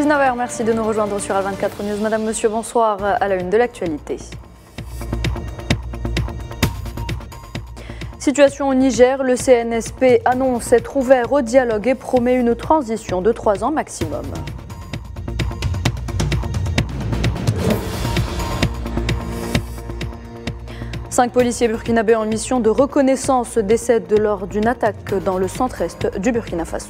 19h, merci de nous rejoindre sur Al24 News. Madame, monsieur, bonsoir. À la une de l'actualité. Situation au Niger, le CNSP annonce être ouvert au dialogue et promet une transition de 3 ans maximum. Cinq policiers burkinabés en mission de reconnaissance décèdent lors d'une attaque dans le centre-est du Burkina Faso.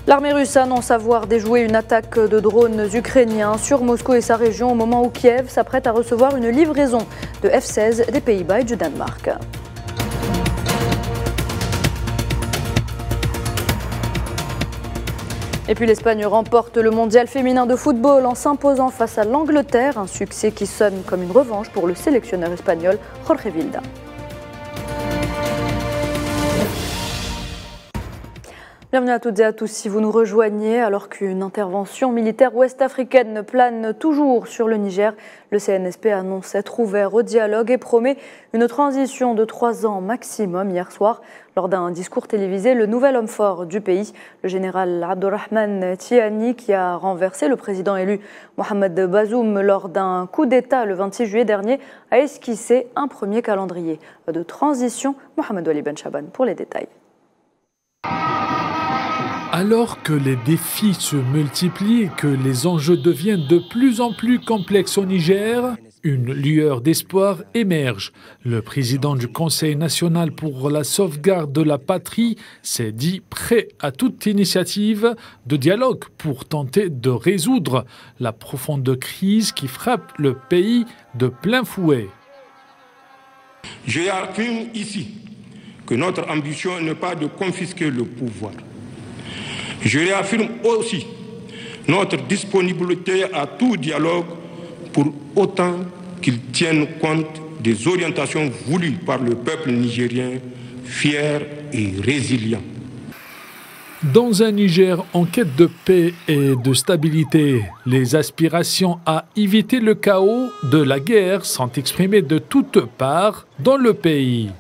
L'armée russe annonce avoir déjoué une attaque de drones ukrainiens sur Moscou et sa région au moment où Kiev s'apprête à recevoir une livraison de F-16 des Pays-Bas et du Danemark. Et puis l'Espagne remporte le mondial féminin de football en s'imposant face à l'Angleterre, un succès qui sonne comme une revanche pour le sélectionneur espagnol Jorge Vilda. Bienvenue à toutes et à tous si vous nous rejoignez. Alors qu'une intervention militaire ouest-africaine plane toujours sur le Niger, le CNSP annonce être ouvert au dialogue et promet une transition de 3 ans maximum. Hier soir, lors d'un discours télévisé, le nouvel homme fort du pays, le général Abdourahmane Tiani, qui a renversé le président élu Mohamed Bazoum lors d'un coup d'État le 26 juillet dernier, a esquissé un premier calendrier de transition. Mohamed Wali Ben Chaban pour les détails. Alors que les défis se multiplient et que les enjeux deviennent de plus en plus complexes au Niger, une lueur d'espoir émerge. Le président du Conseil national pour la sauvegarde de la patrie s'est dit prêt à toute initiative de dialogue pour tenter de résoudre la profonde crise qui frappe le pays de plein fouet. Je affirme ici que notre ambition n'est pas de confisquer le pouvoir. Je réaffirme aussi notre disponibilité à tout dialogue pour autant qu'il tienne compte des orientations voulues par le peuple nigérien, fier et résilient. Dans un Niger en quête de paix et de stabilité, les aspirations à éviter le chaos de la guerre sont exprimées de toutes parts dans le pays.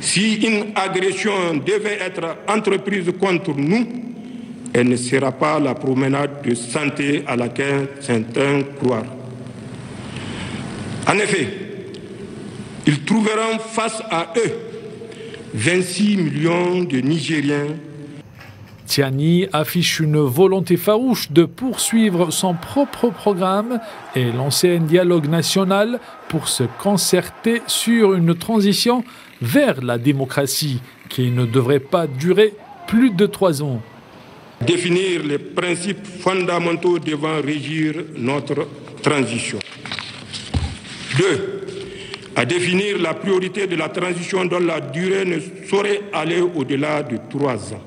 Si une agression devait être entreprise contre nous, elle ne sera pas la promenade de santé à laquelle certains croient. En effet, ils trouveront face à eux 26 millions de Nigériens. Tiani affiche une volonté farouche de poursuivre son propre programme et lancer un dialogue national pour se concerter sur une transition vers la démocratie qui ne devrait pas durer plus de 3 ans. Définir les principes fondamentaux devant régir notre transition. 2. À définir la priorité de la transition dont la durée ne saurait aller au-delà de 3 ans.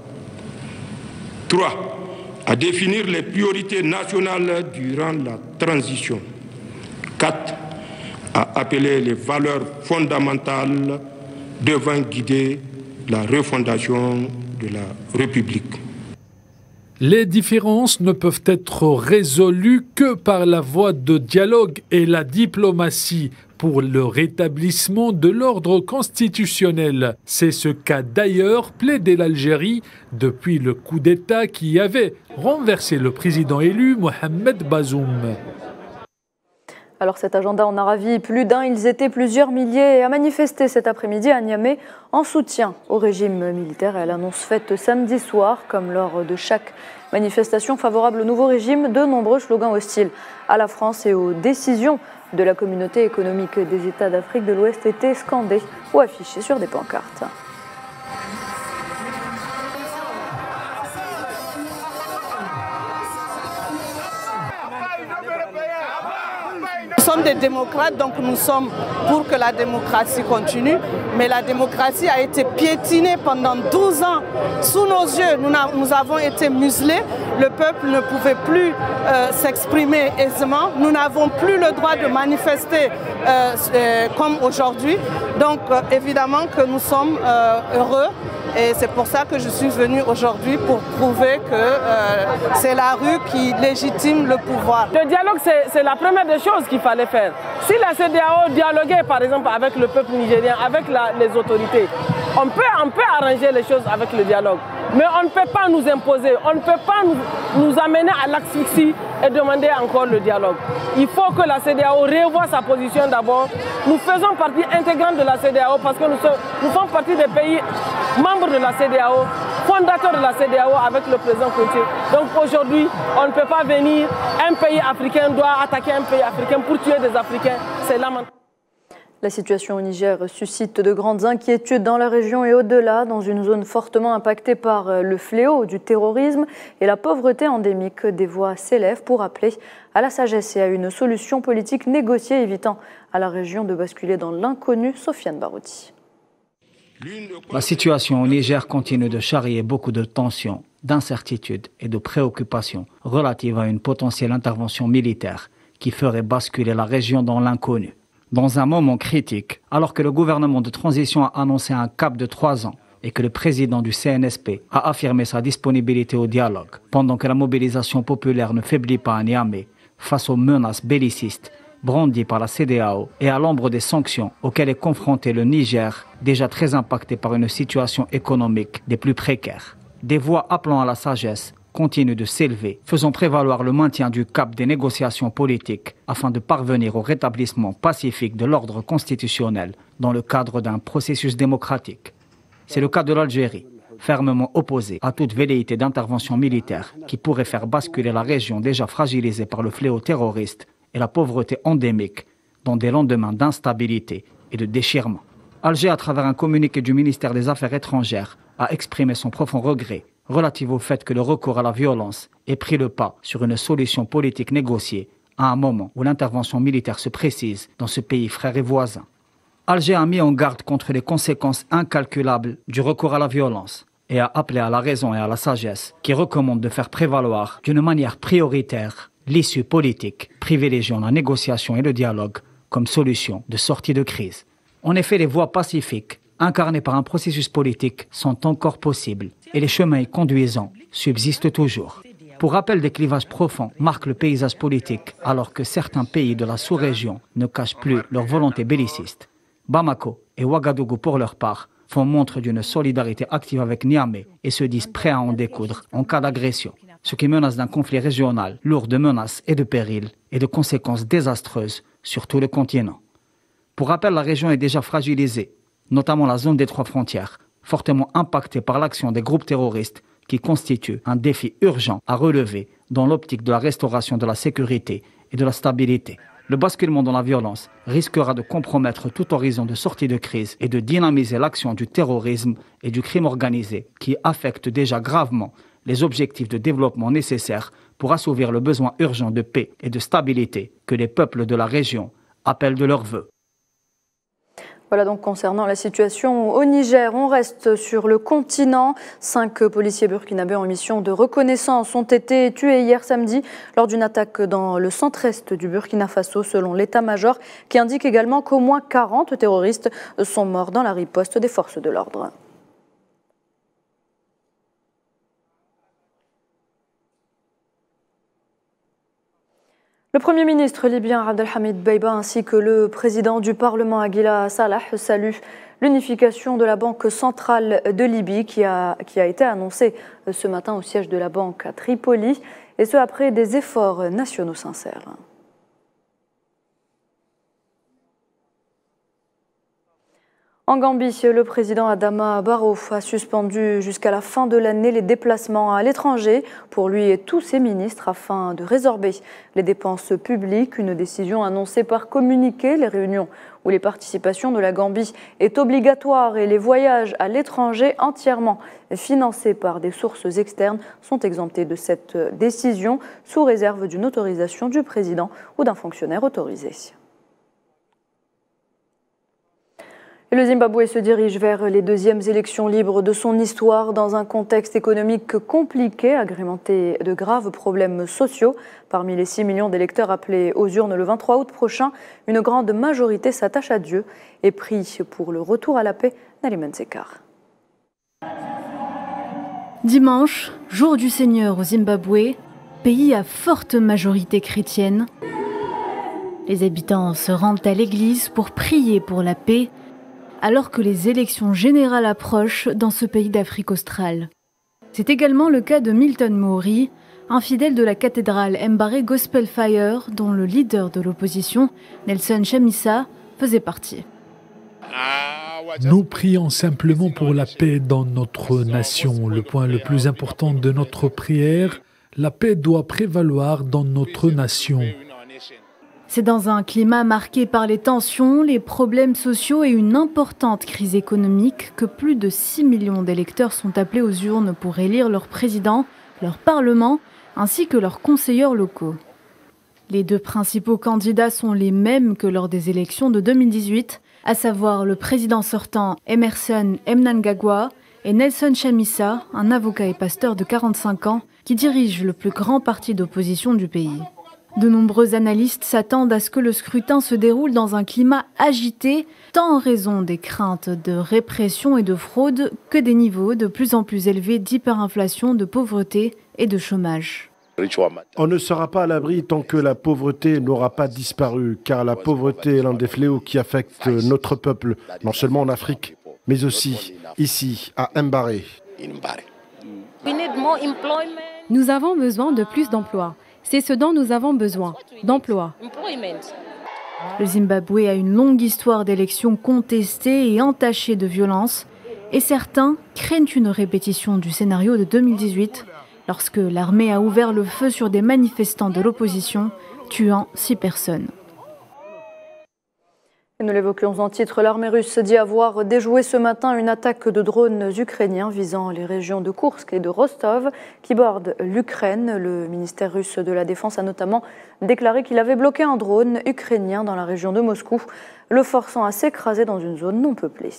3. À définir les priorités nationales durant la transition. 4. À appeler les valeurs fondamentales devant guider la refondation de la République. Les différences ne peuvent être résolues que par la voie de dialogue et la diplomatie pour le rétablissement de l'ordre constitutionnel. C'est ce qu'a d'ailleurs plaidé l'Algérie depuis le coup d'État qui avait renversé le président élu Mohamed Bazoum. Alors cet agenda en a ravi plus d'un, ils étaient plusieurs milliers à manifester cet après-midi à Niamey en soutien au régime militaire et à l'annonce faite samedi soir, comme lors de chaque manifestation favorable au nouveau régime, de nombreux slogans hostiles à la France et aux décisions de la communauté économique des États d'Afrique de l'Ouest étaient scandés ou affichés sur des pancartes. Nous sommes des démocrates, donc nous sommes pour que la démocratie continue. Mais la démocratie a été piétinée pendant 12 ans sous nos yeux. Nous avons été muselés. Le peuple ne pouvait plus s'exprimer aisément. Nous n'avons plus le droit de manifester comme aujourd'hui. Donc évidemment que nous sommes heureux. Et c'est pour ça que je suis venue aujourd'hui pour prouver que c'est la rue qui légitime le pouvoir. Le dialogue, c'est la première des choses qu'il fallait faire. Si la CEDEAO dialoguait par exemple avec le peuple nigérien, avec les autorités, On peut arranger les choses avec le dialogue, mais on ne peut pas nous imposer, on ne peut pas nous amener à l'asphyxie et demander encore le dialogue. Il faut que la CEDEAO revoie sa position d'abord. Nous faisons partie intégrante de la CEDEAO parce que nous faisons partie des pays membres de la CEDEAO, fondateurs de la CEDEAO avec le président Kounté. Donc aujourd'hui, on ne peut pas venir, un pays africain doit attaquer un pays africain pour tuer des Africains. C'est lamentable. La situation au Niger suscite de grandes inquiétudes dans la région et au-delà, dans une zone fortement impactée par le fléau du terrorisme et la pauvreté endémique. Des voix s'élèvent pour appeler à la sagesse et à une solution politique négociée, évitant à la région de basculer dans l'inconnu. Sofiane Barouti. La situation au Niger continue de charrier beaucoup de tensions, d'incertitudes et de préoccupations relatives à une potentielle intervention militaire qui ferait basculer la région dans l'inconnu. Dans un moment critique, alors que le gouvernement de transition a annoncé un cap de 3 ans et que le président du CNSP a affirmé sa disponibilité au dialogue, pendant que la mobilisation populaire ne faiblit pas à Niamey, face aux menaces bellicistes brandies par la CEDEAO et à l'ombre des sanctions auxquelles est confronté le Niger, déjà très impacté par une situation économique des plus précaires. Des voix appelant à la sagesse continue de s'élever, faisant prévaloir le maintien du cap des négociations politiques afin de parvenir au rétablissement pacifique de l'ordre constitutionnel dans le cadre d'un processus démocratique. C'est le cas de l'Algérie, fermement opposée à toute velléité d'intervention militaire qui pourrait faire basculer la région déjà fragilisée par le fléau terroriste et la pauvreté endémique dans des lendemains d'instabilité et de déchirement. Alger, à travers un communiqué du ministère des Affaires étrangères, a exprimé son profond regret relative au fait que le recours à la violence ait pris le pas sur une solution politique négociée à un moment où l'intervention militaire se précise dans ce pays frère et voisin. Alger a mis en garde contre les conséquences incalculables du recours à la violence et a appelé à la raison et à la sagesse qui recommande de faire prévaloir d'une manière prioritaire l'issue politique, privilégiant la négociation et le dialogue comme solution de sortie de crise. En effet, les voies pacifiques incarnées par un processus politique sont encore possibles et les chemins y conduisant subsistent toujours. Pour rappel, des clivages profonds marquent le paysage politique alors que certains pays de la sous-région ne cachent plus leur volonté belliciste. Bamako et Ouagadougou, pour leur part, font montre d'une solidarité active avec Niamey et se disent prêts à en découdre en cas d'agression, ce qui menace d'un conflit régional lourd de menaces et de périls et de conséquences désastreuses sur tout le continent. Pour rappel, la région est déjà fragilisée, notamment la zone des 3 frontières, fortement impactée par l'action des groupes terroristes qui constituent un défi urgent à relever dans l'optique de la restauration de la sécurité et de la stabilité. Le basculement dans la violence risquera de compromettre tout horizon de sortie de crise et de dynamiser l'action du terrorisme et du crime organisé qui affectent déjà gravement les objectifs de développement nécessaires pour assouvir le besoin urgent de paix et de stabilité que les peuples de la région appellent de leur vœu. Voilà donc concernant la situation au Niger. On reste sur le continent. 5 policiers burkinabés en mission de reconnaissance ont été tués hier samedi lors d'une attaque dans le centre-est du Burkina Faso, selon l'état-major, qui indique également qu'au moins 40 terroristes sont morts dans la riposte des forces de l'ordre. Le Premier ministre libyen Abdelhamid Dbeibah ainsi que le président du Parlement Aguila Salah saluent l'unification de la Banque centrale de Libye qui a été annoncée ce matin au siège de la banque à Tripoli, et ce après des efforts nationaux sincères. En Gambie, le président Adama Barrow a suspendu jusqu'à la fin de l'année les déplacements à l'étranger pour lui et tous ses ministres afin de résorber les dépenses publiques. Une décision annoncée par communiqué. Les réunions où les participations de la Gambie est obligatoire et les voyages à l'étranger entièrement financés par des sources externes sont exemptés de cette décision sous réserve d'une autorisation du président ou d'un fonctionnaire autorisé. Et le Zimbabwe se dirige vers les 2e élections libres de son histoire dans un contexte économique compliqué, agrémenté de graves problèmes sociaux. Parmi les 6 millions d'électeurs appelés aux urnes le 23 août prochain, une grande majorité s'attache à Dieu et prie pour le retour à la paix. Naliman Sekar. Dimanche, jour du Seigneur au Zimbabwe, pays à forte majorité chrétienne. Les habitants se rendent à l'église pour prier pour la paix, alors que les élections générales approchent dans ce pays d'Afrique australe. C'est également le cas de Milton Maori, un fidèle de la cathédrale Mbare Gospel Fire dont le leader de l'opposition, Nelson Chamisa, faisait partie. Nous prions simplement pour la paix dans notre nation. Le point le plus important de notre prière, la paix doit prévaloir dans notre nation. C'est dans un climat marqué par les tensions, les problèmes sociaux et une importante crise économique que plus de 6 millions d'électeurs sont appelés aux urnes pour élire leur président, leur parlement, ainsi que leurs conseillers locaux. Les deux principaux candidats sont les mêmes que lors des élections de 2018, à savoir le président sortant Emmerson Mnangagwa et Nelson Chamisa, un avocat et pasteur de 45 ans qui dirige le plus grand parti d'opposition du pays. De nombreux analystes s'attendent à ce que le scrutin se déroule dans un climat agité, tant en raison des craintes de répression et de fraude que des niveaux de plus en plus élevés d'hyperinflation, de pauvreté et de chômage. On ne sera pas à l'abri tant que la pauvreté n'aura pas disparu, car la pauvreté est l'un des fléaux qui affectent notre peuple, non seulement en Afrique, mais aussi ici, à Mbare. Nous avons besoin de plus d'emplois. C'est ce dont nous avons besoin, d'emplois. Le Zimbabwe a une longue histoire d'élections contestées et entachées de violence, et certains craignent une répétition du scénario de 2018, lorsque l'armée a ouvert le feu sur des manifestants de l'opposition, tuant 6 personnes. Et nous l'évoquions en titre, l'armée russe dit avoir déjoué ce matin une attaque de drones ukrainiens visant les régions de Koursk et de Rostov qui bordent l'Ukraine. Le ministère russe de la Défense a notamment déclaré qu'il avait bloqué un drone ukrainien dans la région de Moscou, le forçant à s'écraser dans une zone non peuplée.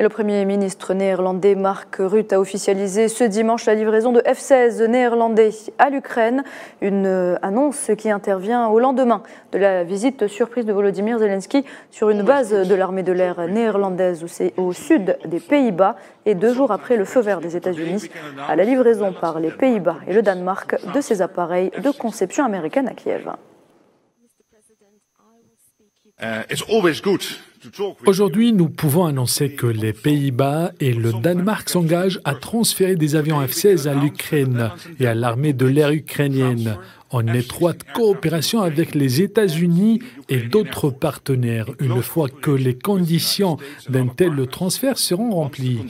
Et le Premier ministre néerlandais Mark Rutte a officialisé ce dimanche la livraison de F-16 néerlandais à l'Ukraine, une annonce qui intervient au lendemain de la visite surprise de Volodymyr Zelensky sur une base de l'armée de l'air néerlandaise au sud des Pays-Bas et 2 jours après le feu vert des États-Unis à la livraison par les Pays-Bas et le Danemark de ces appareils de conception américaine à Kiev. Aujourd'hui, nous pouvons annoncer que les Pays-Bas et le Danemark s'engagent à transférer des avions F-16 à l'Ukraine et à l'armée de l'air ukrainienne, en étroite coopération avec les États-Unis et d'autres partenaires, une fois que les conditions d'un tel transfert seront remplies.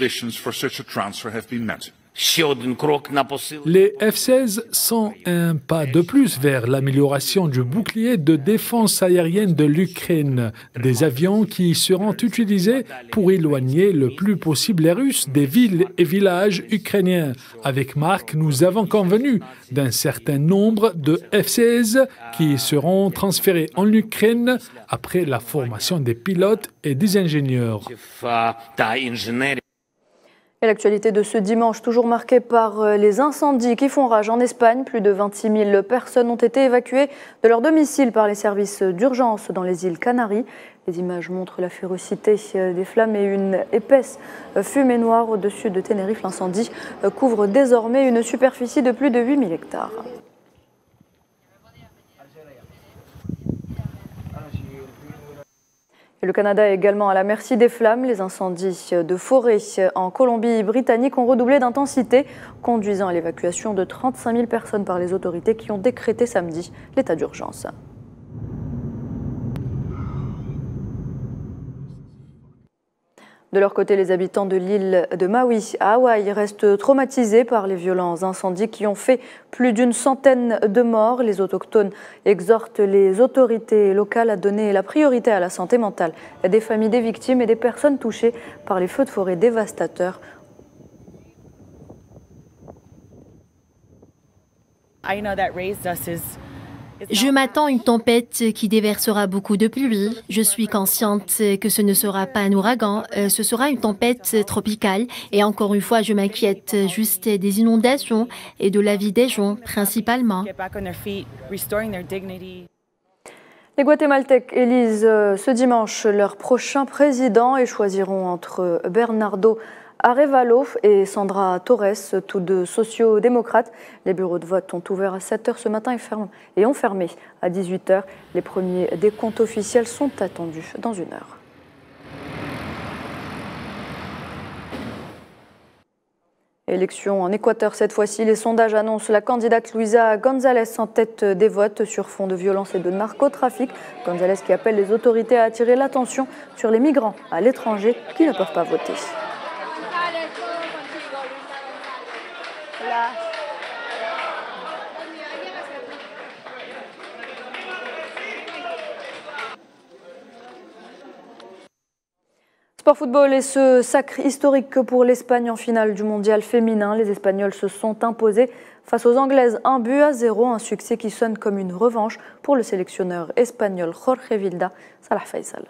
Les F-16 sont un pas de plus vers l'amélioration du bouclier de défense aérienne de l'Ukraine, des avions qui seront utilisés pour éloigner le plus possible les Russes des villes et villages ukrainiens. Avec Mark, nous avons convenu d'un certain nombre de F-16 qui seront transférés en Ukraine après la formation des pilotes et des ingénieurs. Et l'actualité de ce dimanche, toujours marquée par les incendies qui font rage en Espagne. Plus de 26 000 personnes ont été évacuées de leur domicile par les services d'urgence dans les îles Canaries. Les images montrent la férocité des flammes et une épaisse fumée noire au-dessus de Tenerife. L'incendie couvre désormais une superficie de plus de 8 000 hectares. Et le Canada est également à la merci des flammes. Les incendies de forêt en Colombie-Britannique ont redoublé d'intensité, conduisant à l'évacuation de 35 000 personnes par les autorités qui ont décrété samedi l'état d'urgence. De leur côté, les habitants de l'île de Maui à Hawaï restent traumatisés par les violents incendies qui ont fait plus d'une centaine de morts. Les autochtones exhortent les autorités locales à donner la priorité à la santé mentale des familles des victimes et des personnes touchées par les feux de forêt dévastateurs. Je m'attends à une tempête qui déversera beaucoup de pluie. Je suis consciente que ce ne sera pas un ouragan, ce sera une tempête tropicale. Et encore une fois, je m'inquiète juste des inondations et de la vie des gens, principalement. Les Guatémaltèques élisent ce dimanche leur prochain président et choisiront entre Bernardo Arévalo et Sandra Torres, tous deux sociaux-démocrates. Les bureaux de vote ont ouvert à 7 h ce matin et ont fermé à 18 h. Les premiers décomptes officiels sont attendus dans 1 heure. Élection en Équateur cette fois-ci. Les sondages annoncent la candidate Luisa González en tête des votes sur fond de violence et de narcotrafic. González qui appelle les autorités à attirer l'attention sur les migrants à l'étranger qui ne peuvent pas voter. Sport football et ce sacre historique pour l'Espagne en finale du mondial féminin. Les Espagnols se sont imposés face aux Anglaises 1-0, un succès qui sonne comme une revanche pour le sélectionneur espagnol Jorge Vilda. Salah Faisal.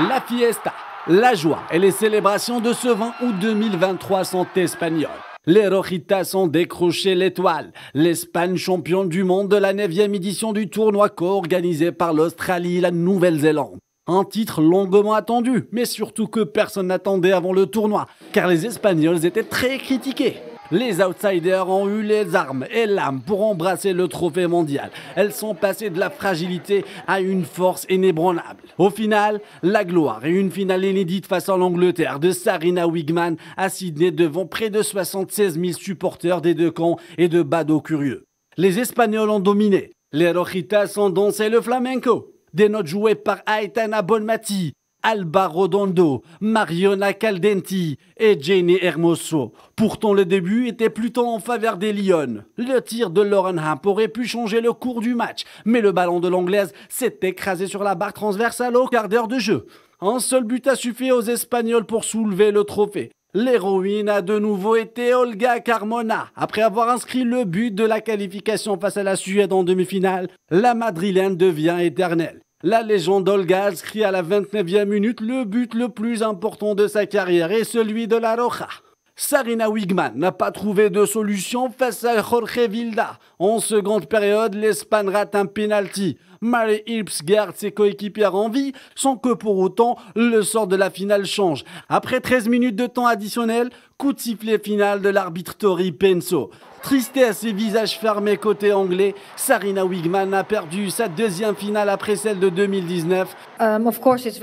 La fiesta, la joie et les célébrations de ce 20 août 2023 sont espagnoles. Les Rojitas ont décroché l'étoile. L'Espagne championne du monde de la 9e édition du tournoi co-organisé par l'Australie et la Nouvelle-Zélande. Un titre longuement attendu, mais surtout que personne n'attendait avant le tournoi, car les Espagnols étaient très critiqués. Les outsiders ont eu les armes et l'âme pour embrasser le trophée mondial. Elles sont passées de la fragilité à une force inébranlable. Au final, la gloire et une finale inédite face à l'Angleterre de Sarina Wiegman à Sydney devant près de 76 000 supporters des deux camps et de badauds curieux. Les Espagnols ont dominé. Les Rojitas ont dansé le flamenco. Des notes jouées par Aitana Bonmati, Alba Rodondo, Mariona Caldenti et Jenny Hermoso. Pourtant, le début était plutôt en faveur des Lyon. Le tir de Lauren Hamp aurait pu changer le cours du match, mais le ballon de l'Anglaise s'est écrasé sur la barre transversale au quart d'heure de jeu. Un seul but a suffi aux Espagnols pour soulever le trophée. L'héroïne a de nouveau été Olga Carmona. Après avoir inscrit le but de la qualification face à la Suède en demi-finale, la Madrilène devient éternelle. La légende Olga inscrit à la 29e minute le but le plus important de sa carrière et celui de la Roja. Sarina Wiegman n'a pas trouvé de solution face à Jorge Vilda. En seconde période, l'Espagne rate un penalty. Mary Earps garde ses coéquipières en vie sans que pour autant le sort de la finale change. Après 13 minutes de temps additionnel, coup de sifflet final de l'arbitre Tori Penso. Tristesse et visage fermé côté anglais, Sarina Wiegman a perdu sa 2e finale après celle de 2019.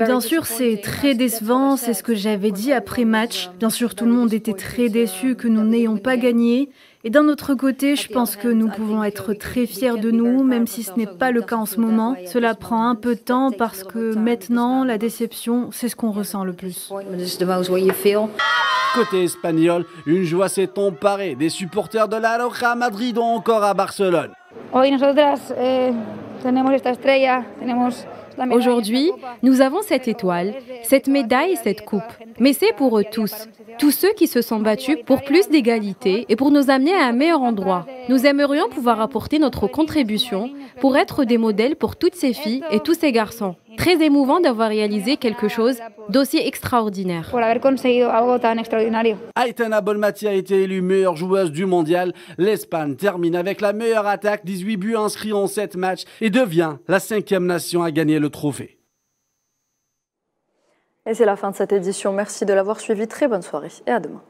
Bien sûr, c'est très décevant, c'est ce que j'avais dit après match. Bien sûr, tout le monde était très déçu que nous n'ayons pas gagné. Et d'un autre côté, je pense que nous pouvons être très fiers de nous, même si ce n'est pas le cas en ce moment. Cela prend un peu de temps parce que maintenant, la déception, c'est ce qu'on ressent le plus. Côté espagnol, une joie s'est emparée des supporters de la Roja à Madrid ou encore à Barcelone. Aujourd'hui, nous avons cette étoile, cette médaille et cette coupe. Mais c'est pour eux tous ceux qui se sont battus pour plus d'égalité et pour nous amener à un meilleur endroit. Nous aimerions pouvoir apporter notre contribution pour être des modèles pour toutes ces filles et tous ces garçons. Très émouvant d'avoir réalisé quelque chose d'aussi extraordinaire. Aitana Bonmati a été élue meilleure joueuse du mondial. L'Espagne termine avec la meilleure attaque, 18 buts inscrits en 7 matchs et devient la 5e nation à gagner le trophée. Et c'est la fin de cette édition. Merci de l'avoir suivi. Très bonne soirée et à demain.